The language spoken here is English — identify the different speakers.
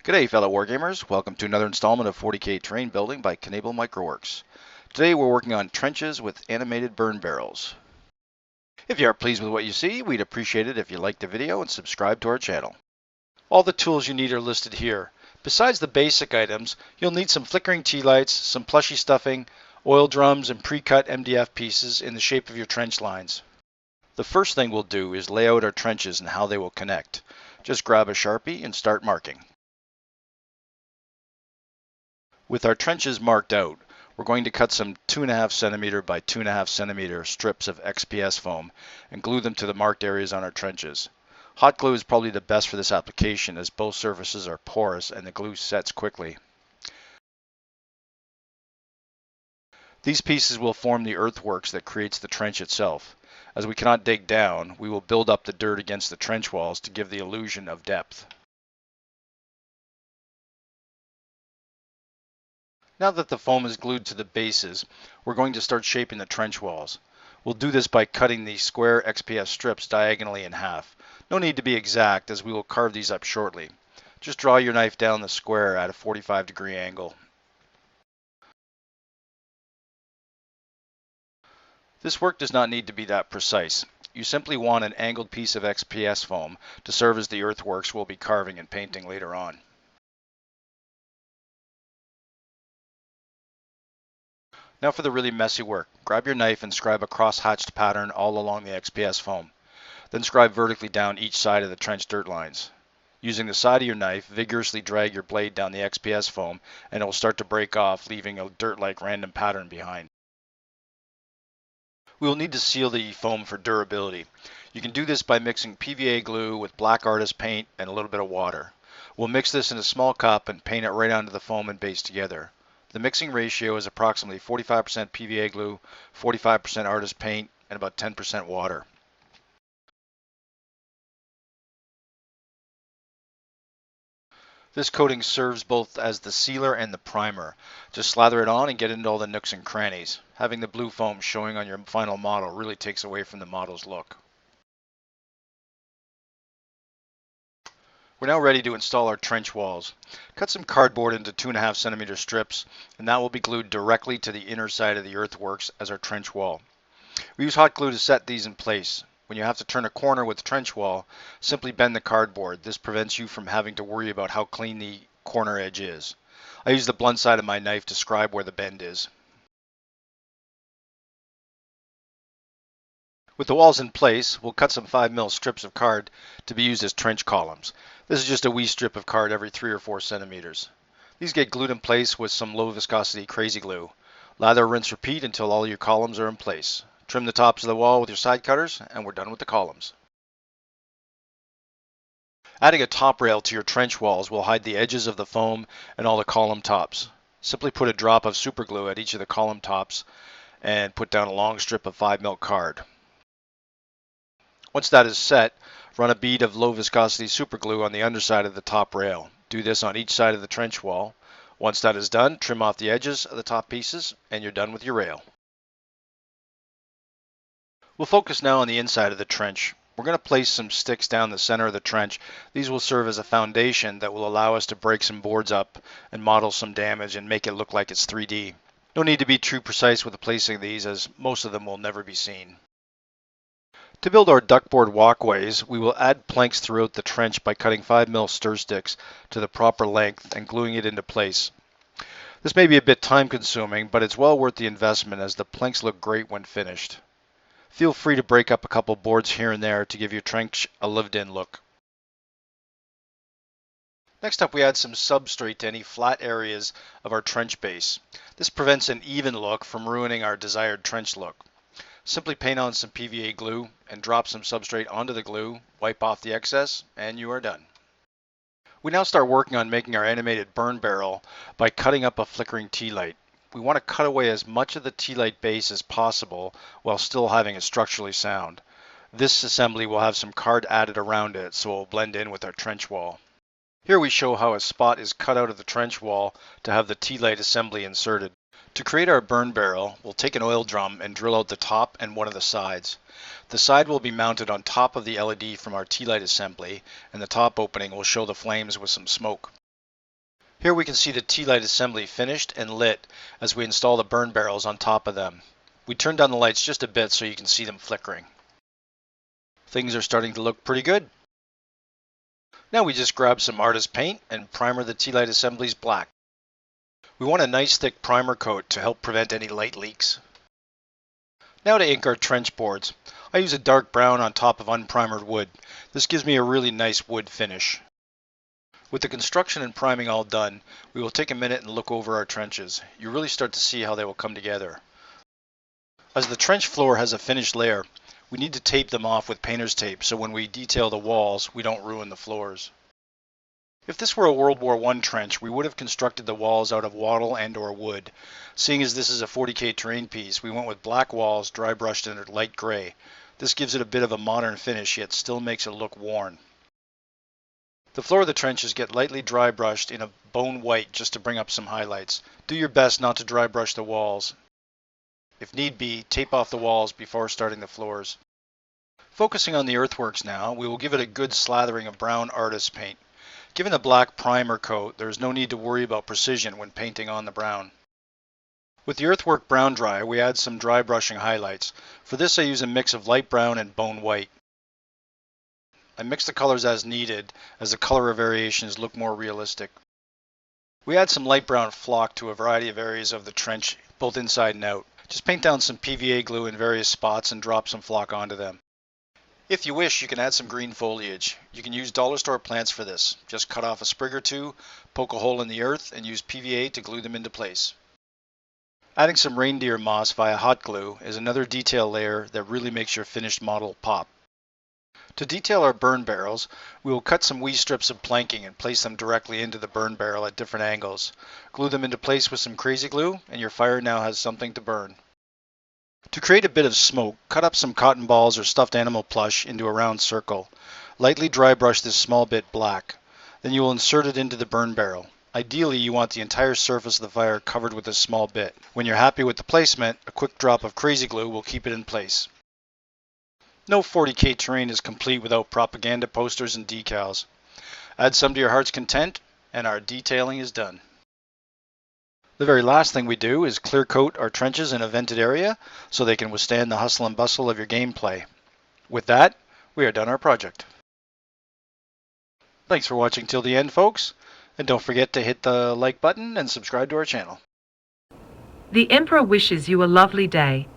Speaker 1: G'day fellow wargamers, welcome to another installment of 40k terrain building by Knable Microworks. Today we're working on trenches with animated burn barrels. If you are pleased with what you see, we'd appreciate it if you liked the video and subscribe to our channel. All the tools you need are listed here. Besides the basic items, you'll need some flickering tea lights, some plushy stuffing, oil drums, and pre-cut MDF pieces in the shape of your trench lines. The first thing we'll do is lay out our trenches and how they will connect. Just grab a Sharpie and start marking. With our trenches marked out, we're going to cut some 2.5 centimeter by 2.5 centimeter strips of XPS foam and glue them to the marked areas on our trenches. Hot glue is probably the best for this application as both surfaces are porous and the glue sets quickly. These pieces will form the earthworks that creates the trench itself. As we cannot dig down, we will build up the dirt against the trench walls to give the illusion of depth. Now that the foam is glued to the bases, we're going to start shaping the trench walls. We'll do this by cutting these square XPS strips diagonally in half. No need to be exact as we will carve these up shortly. Just draw your knife down the square at a 45-degree angle. This work does not need to be that precise. You simply want an angled piece of XPS foam to serve as the earthworks we'll be carving and painting later on. Now for the really messy work. Grab your knife and scribe a cross-hatched pattern all along the XPS foam. Then scribe vertically down each side of the trench dirt lines. Using the side of your knife, vigorously drag your blade down the XPS foam and it will start to break off, leaving a dirt-like random pattern behind. We will need to seal the foam for durability. You can do this by mixing PVA glue with black artist paint and a little bit of water. We'll mix this in a small cup and paint it right onto the foam and base together. The mixing ratio is approximately 45% PVA glue, 45% artist paint, and about 10% water. This coating serves both as the sealer and the primer. Just slather it on and get into all the nooks and crannies. Having the blue foam showing on your final model really takes away from the model's look. We're now ready to install our trench walls. Cut some cardboard into 2.5 centimeter strips and that will be glued directly to the inner side of the earthworks as our trench wall. We use hot glue to set these in place. When you have to turn a corner with the trench wall, simply bend the cardboard. This prevents you from having to worry about how clean the corner edge is. I use the blunt side of my knife to scribe where the bend is. With the walls in place, we'll cut some 5mm strips of card to be used as trench columns. This is just a wee strip of card every 3 or 4 centimeters. These get glued in place with some low viscosity crazy glue. Lather, rinse, repeat until all your columns are in place. Trim the tops of the wall with your side cutters and we're done with the columns. Adding a top rail to your trench walls will hide the edges of the foam and all the column tops. Simply put a drop of super glue at each of the column tops and put down a long strip of 5mm card. Once that is set, run a bead of low viscosity super glue on the underside of the top rail. Do this on each side of the trench wall. Once that is done, trim off the edges of the top pieces and you're done with your rail. We'll focus now on the inside of the trench. We're going to place some sticks down the center of the trench. These will serve as a foundation that will allow us to break some boards up and model some damage and make it look like it's 3D. No need to be too precise with the placing of these as most of them will never be seen. To build our duckboard walkways, we will add planks throughout the trench by cutting 5mm stir sticks to the proper length and gluing it into place. This may be a bit time consuming, but it's well worth the investment as the planks look great when finished. Feel free to break up a couple boards here and there to give your trench a lived-in look. Next up, we add some substrate to any flat areas of our trench base. This prevents an even look from ruining our desired trench look. Simply paint on some PVA glue and drop some substrate onto the glue, wipe off the excess, and you are done. We now start working on making our animated burn barrel by cutting up a flickering tea light. We want to cut away as much of the tea light base as possible while still having it structurally sound. This assembly will have some card added around it so it will blend in with our trench wall. Here we show how a spot is cut out of the trench wall to have the tea light assembly inserted. To create our burn barrel, we'll take an oil drum and drill out the top and one of the sides. The side will be mounted on top of the LED from our tea light assembly, and the top opening will show the flames with some smoke. Here we can see the tea light assembly finished and lit as we install the burn barrels on top of them. We turned down the lights just a bit so you can see them flickering. Things are starting to look pretty good. Now we just grab some artist paint and primer the tea light assemblies black. We want a nice thick primer coat to help prevent any light leaks. Now to ink our trench boards. I use a dark brown on top of unprimered wood. This gives me a really nice wood finish. With the construction and priming all done, we will take a minute and look over our trenches. You really start to see how they will come together. As the trench floor has a finished layer, we need to tape them off with painter's tape so when we detail the walls, we don't ruin the floors. If this were a World War I trench, we would have constructed the walls out of wattle and or wood. Seeing as this is a 40k terrain piece, we went with black walls dry brushed in a light gray. This gives it a bit of a modern finish, yet still makes it look worn. The floor of the trenches get lightly dry brushed in a bone white just to bring up some highlights. Do your best not to dry brush the walls. If need be, tape off the walls before starting the floors. Focusing on the earthworks now, we will give it a good slathering of brown artist paint. Given the black primer coat, there is no need to worry about precision when painting on the brown. With the earthwork brown dry, we add some dry brushing highlights. For this I use a mix of light brown and bone white. I mix the colors as needed, as the color variations look more realistic. We add some light brown flock to a variety of areas of the trench, both inside and out. Just paint down some PVA glue in various spots and drop some flock onto them. If you wish, you can add some green foliage. You can use dollar store plants for this. Just cut off a sprig or two, poke a hole in the earth, and use PVA to glue them into place. Adding some reindeer moss via hot glue is another detail layer that really makes your finished model pop. To detail our burn barrels, we will cut some wee strips of planking and place them directly into the burn barrel at different angles. Glue them into place with some crazy glue, and your fire now has something to burn. To create a bit of smoke, cut up some cotton balls or stuffed animal plush into a round circle. Lightly dry brush this small bit black. Then you will insert it into the burn barrel. Ideally, you want the entire surface of the fire covered with this small bit. When you're happy with the placement, a quick drop of crazy glue will keep it in place. No 40k terrain is complete without propaganda posters and decals. Add some to your heart's content, and our detailing is done. The very last thing we do is clear coat our trenches in a vented area so they can withstand the hustle and bustle of your gameplay. With that, we are done our project. Thanks for watching till the end, folks, and don't forget to hit the like button and subscribe to our channel.
Speaker 2: The Emperor wishes you a lovely day.